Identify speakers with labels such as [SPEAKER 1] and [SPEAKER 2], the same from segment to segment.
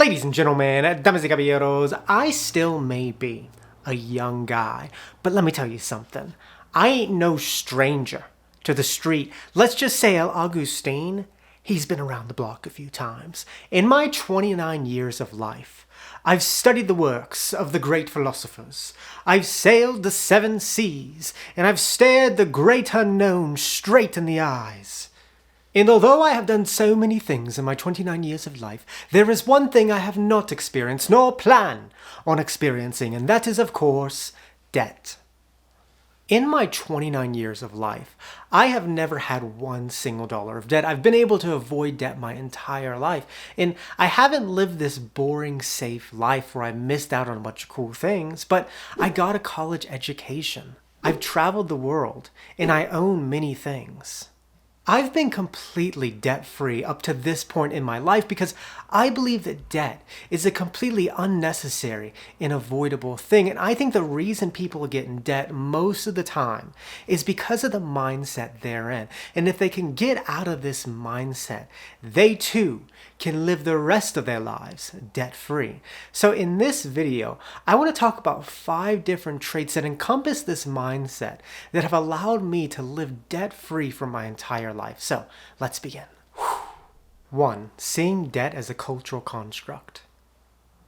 [SPEAKER 1] Ladies and gentlemen, damas y caballeros, I still may be a young guy, but let me tell you something. I ain't no stranger to the street. Let's just say El Agustin, he's been around the block a few times. In my 29 years of life, I've studied the works of the great philosophers. I've sailed the seven seas, and I've stared the great unknown straight in the eyes. And although I have done so many things in my 29 years of life, there is one thing I have not experienced nor plan on experiencing, and that is, of course, debt. In my 29 years of life, I have never had one single dollar of debt. I've been able to avoid debt my entire life. And I haven't lived this boring, safe life where I missed out on a bunch of cool things, but I got a college education. I've traveled the world, and I own many things. I've been completely debt-free up to this point in my life because I believe that debt is a completely unnecessary and avoidable thing. And I think the reason people get in debt most of the time is because of the mindset they're in. And if they can get out of this mindset, they too can live the rest of their lives debt-free. So in this video, I want to talk about 5 different traits that encompass this mindset that have allowed me to live debt-free for my entire life. So let's begin. 1. Seeing debt as a cultural construct.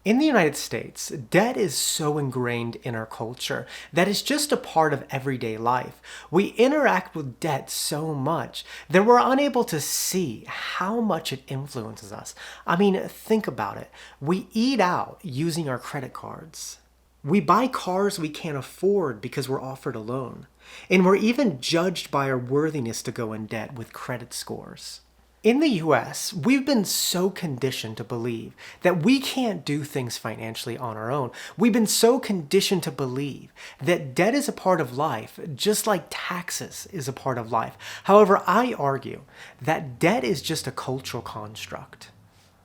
[SPEAKER 1] In the United States, debt is so ingrained in our culture that it's just a part of everyday life. We interact with debt so much that we're unable to see how much it influences us. I mean, think about it. We eat out using our credit cards. We buy cars we can't afford because we're offered a loan. And we're even judged by our worthiness to go in debt with credit scores. In the US, we've been so conditioned to believe that we can't do things financially on our own. We've been so conditioned to believe that debt is a part of life, just like taxes is a part of life. However, I argue that debt is just a cultural construct.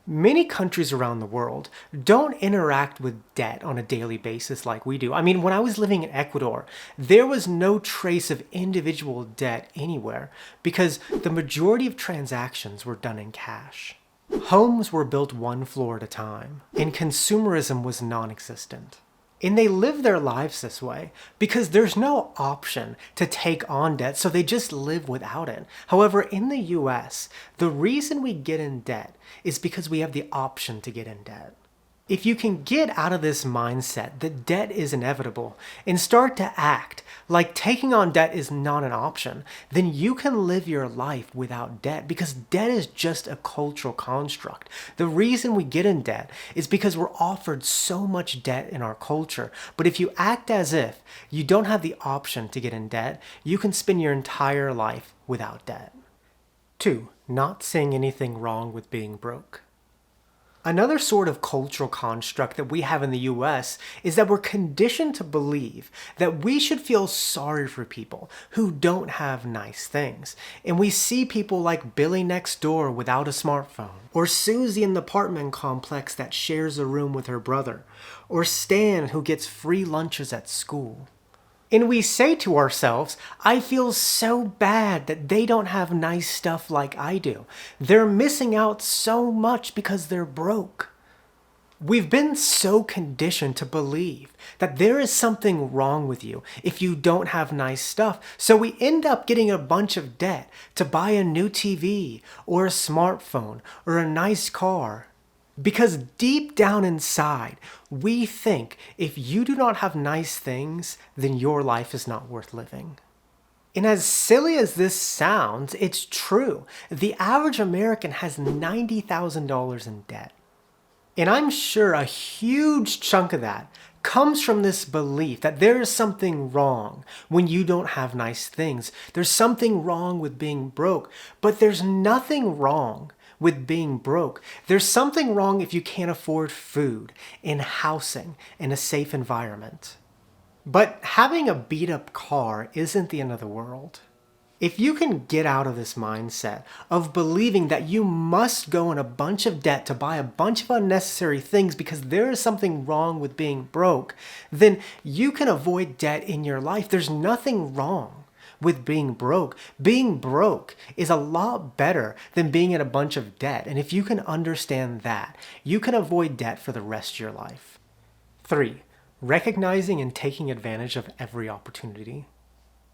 [SPEAKER 1] Many countries around the world don't interact with debt on a daily basis like we do. I mean, when I was living in Ecuador, there was no trace of individual debt anywhere because the majority of transactions were done in cash. Homes were built one floor at a time, and consumerism was non-existent. And they live their lives this way because there's no option to take on debt, so they just live without it. However, in the US, the reason we get in debt is because we have the option to get in debt. If you can get out of this mindset that debt is inevitable and start to act like taking on debt is not an option, then you can live your life without debt because debt is just a cultural construct. The reason we get in debt is because we're offered so much debt in our culture. But if you act as if you don't have the option to get in debt, you can spend your entire life without debt. 2. Not seeing anything wrong with being broke. Another sort of cultural construct that we have in the US is that we're conditioned to believe that we should feel sorry for people who don't have nice things. And we see people like Billy next door without a smartphone, or Susie in the apartment complex that shares a room with her brother, or Stan who gets free lunches at school. And we say to ourselves, I feel so bad that they don't have nice stuff like I do. They're missing out so much because they're broke. We've been so conditioned to believe that there is something wrong with you if you don't have nice stuff. So we end up getting a bunch of debt to buy a new TV or a smartphone or a nice car. Because deep down inside, we think if you do not have nice things, then your life is not worth living. And as silly as this sounds, it's true. The average American has $90,000 in debt. And I'm sure a huge chunk of that comes from this belief that there is something wrong when you don't have nice things. There's something wrong with being broke, but there's nothing wrong with being broke. There's something wrong if you can't afford food and housing and a safe environment. But having a beat-up car isn't the end of the world. If you can get out of this mindset of believing that you must go in a bunch of debt to buy a bunch of unnecessary things because there is something wrong with being broke, then you can avoid debt in your life. There's nothing wrong with being broke. Being broke is a lot better than being in a bunch of debt. And if you can understand that, you can avoid debt for the rest of your life. 3. Recognizing and taking advantage of every opportunity.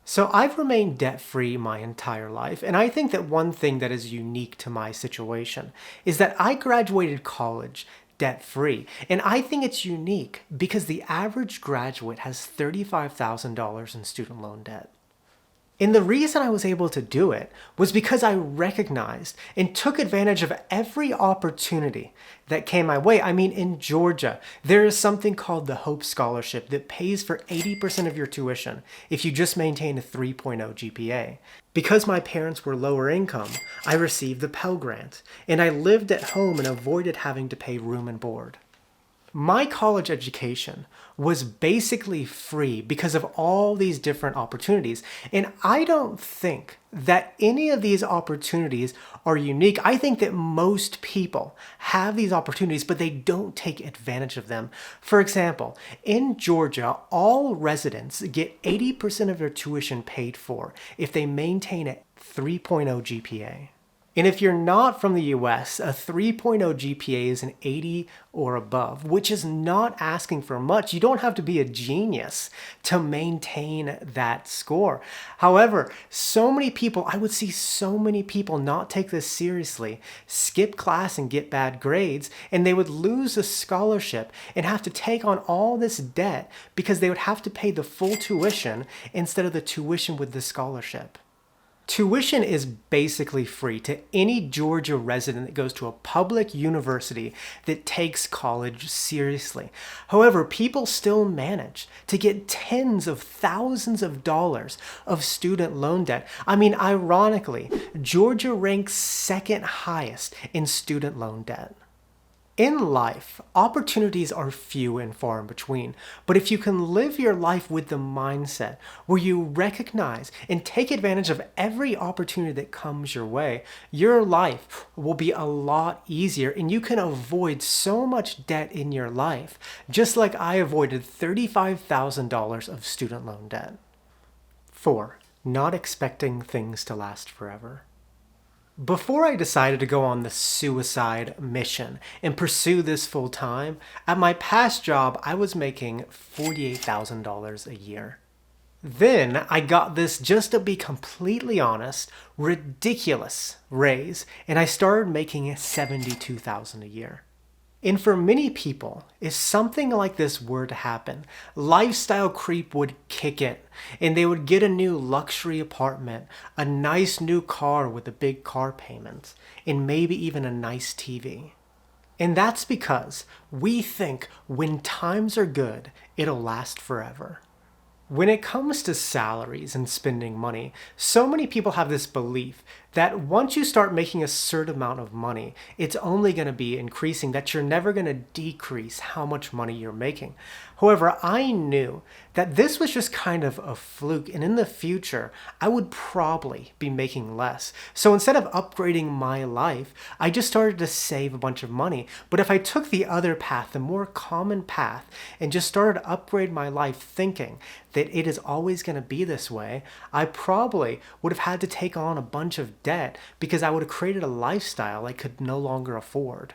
[SPEAKER 1] So I've remained debt-free my entire life, and I think that one thing that is unique to my situation is that I graduated college debt-free, and I think it's unique because the average graduate has $35,000 in student loan debt. And the reason I was able to do it was because I recognized and took advantage of every opportunity that came my way. I mean, in Georgia, there is something called the Hope Scholarship that pays for 80% of your tuition if you just maintain a 3.0 GPA. Because my parents were lower income, I received the Pell Grant, and I lived at home and avoided having to pay room and board. My college education was basically free because of all these different opportunities. And I don't think that any of these opportunities are unique. I think that most people have these opportunities, but they don't take advantage of them. For example, in Georgia, all residents get 80% of their tuition paid for if they maintain a 3.0 GPA. And if you're not from the US, a 3.0 GPA is an 80 or above, which is not asking for much. You don't have to be a genius to maintain that score. However, so many people, I would see so many people not take this seriously, skip class and get bad grades, and they would lose a scholarship and have to take on all this debt because they would have to pay the full tuition instead of the tuition with the scholarship. Tuition is basically free to any Georgia resident that goes to a public university that takes college seriously. However, people still manage to get tens of thousands of dollars of student loan debt. I mean, ironically, Georgia ranks second highest in student loan debt. In life, opportunities are few and far in between, but if you can live your life with the mindset where you recognize and take advantage of every opportunity that comes your way, your life will be a lot easier and you can avoid so much debt in your life, just like I avoided $35,000 of student loan debt. 4. Not expecting things to last forever. Before I decided to go on the suicide mission and pursue this full time, at my past job I was making $48,000 a year. Then I got this, just to be completely honest, ridiculous raise, and I started making $72,000 a year. And for many people, if something like this were to happen, lifestyle creep would kick in, and they would get a new luxury apartment, a nice new car with a big car payment, and maybe even a nice TV. And that's because we think when times are good, it'll last forever. When it comes to salaries and spending money, so many people have this belief that once you start making a certain amount of money, it's only going to be increasing, that you're never going to decrease how much money you're making. However, I knew that this was just kind of a fluke, and in the future, I would probably be making less. So instead of upgrading my life, I just started to save a bunch of money. But if I took the other path, the more common path, and just started to upgrade my life thinking that it is always going to be this way, I probably would have had to take on a bunch of debt because I would have created a lifestyle I could no longer afford.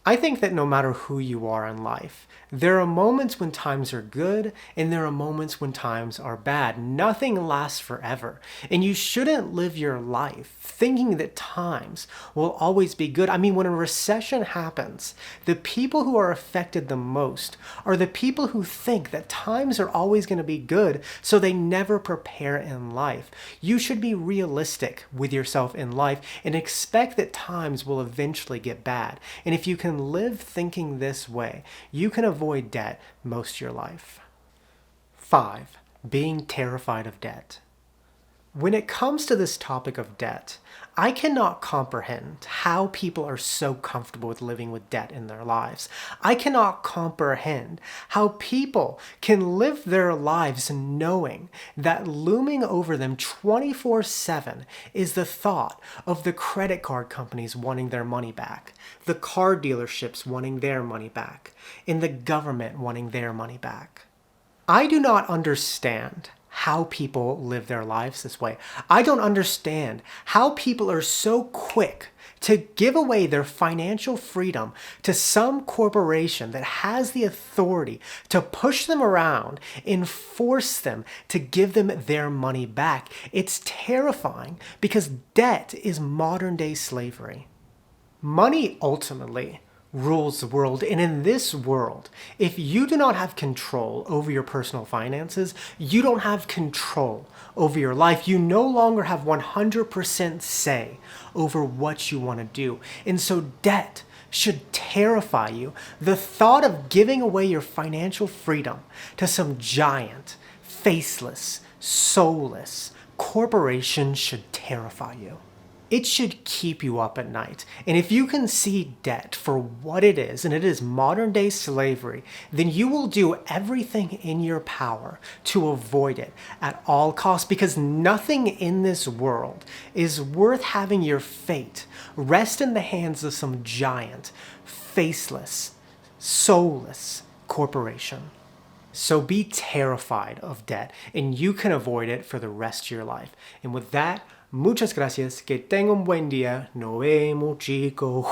[SPEAKER 1] I think that no matter who you are in life, there are moments when times are good and there are moments when times are bad. Nothing lasts forever, and you shouldn't live your life thinking that times will always be good. I mean, when a recession happens, the people who are affected the most are the people who think that times are always going to be good, so they never prepare in life. You should be realistic with yourself in life and expect that times will eventually get bad. And if you can live thinking this way, you can avoid debt most of your life. 5. Being terrified of debt. When it comes to this topic of debt, I cannot comprehend how people are so comfortable with living with debt in their lives. I cannot comprehend how people can live their lives knowing that looming over them 24/7 is the thought of the credit card companies wanting their money back, the car dealerships wanting their money back, and the government wanting their money back. I do not understand how people live their lives this way. I don't understand how people are so quick to give away their financial freedom to some corporation that has the authority to push them around and force them to give them their money back. It's terrifying because debt is modern day slavery. Money ultimately rules the world, and in this world, if you do not have control over your personal finances, you don't have control over your life. You no longer have 100% say over what you want to do. And so debt should terrify you. The thought of giving away your financial freedom to some giant, faceless, soulless corporation should terrify you. It should keep you up at night. And if you can see debt for what it is, and it is modern day slavery, then you will do everything in your power to avoid it at all costs, because nothing in this world is worth having your fate rest in the hands of some giant, faceless, soulless corporation. So be terrified of debt, and you can avoid it for the rest of your life. And with that, muchas gracias. Que tengan un buen día. Nos vemos, chicos.